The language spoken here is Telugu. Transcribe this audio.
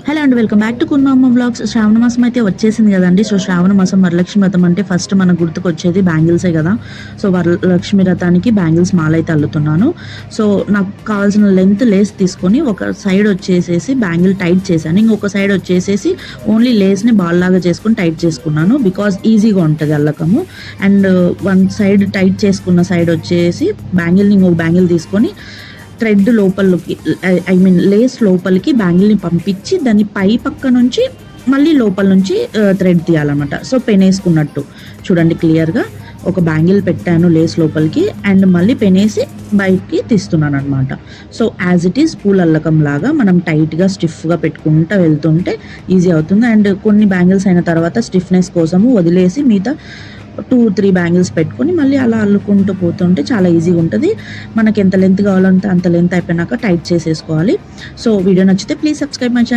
హలో అండి, వెల్కమ్ బ్యాక్ టు కున్నమ్మ వ్లాగ్స్. శ్రావణ మాసం అయితే వచ్చేసింది కదండి. సో శ్రావణ మాసం వరలక్ష్మి వ్రతం అంటే ఫస్ట్ మనకు గుర్తుకొచ్చేది బ్యాంగిల్సే కదా. సో వరలక్ష్మి వ్రతానికి బ్యాంగిల్స్ మాల అయితే అల్లుతున్నాను. సో నాకు కావాల్సిన లెంత్ లేస్ తీసుకొని ఒక సైడ్ వచ్చేసేసి బ్యాంగిల్ టైట్ చేశాను, ఇంకొక సైడ్ వచ్చేసేసి ఓన్లీ లేస్ని బాల్ లాగా చేసుకుని టైట్ చేసుకున్నాను, బికాజ్ ఈజీగా ఉంటుంది అల్లకము. అండ్ వన్ సైడ్ టైట్ చేసుకున్న సైడ్ వచ్చేసి బ్యాంగిల్ని ఇంకొక బ్యాంగిల్ తీసుకొని థ్రెడ్ లోపలికి, ఐ మీన్ లేస్ లోపలికి బ్యాంగిల్ని పంపించి దాన్ని పై పక్క నుంచి మళ్ళీ లోపల నుంచి థ్రెడ్ తీయాలన్నమాట. సో పెనేసుకున్నట్టు చూడండి క్లియర్గా. ఒక బ్యాంగిల్ పెట్టాను లేస్ లోపలికి అండ్ మళ్ళీ పెనేసి బయటికి తీస్తున్నాను అనమాట. సో యాజ్ ఇట్ ఈస్ పూల్ అల్లకం లాగా మనం టైట్గా స్టిఫ్గా పెట్టుకుంటూ వెళ్తుంటే ఈజీ అవుతుంది. అండ్ కొన్ని బ్యాంగిల్స్ అయిన తర్వాత స్టిఫ్నెస్ కోసము వదిలేసి మిగతా 2-3 బ్యాంగిల్స్ పెట్టుకొని మళ్ళీ అలా అల్లుకుంటూ పోతుంటే చాలా ఈజీగా ఉంటుంది. మనకి ఎంత లెంత్ కావాలంటే అంత లెంత్ అయిపోయినాక టైట్ చేసేసుకోవాలి. సో వీడియో నచ్చితే ప్లీజ్ సబ్స్క్రైబ్ మై ఛానల్.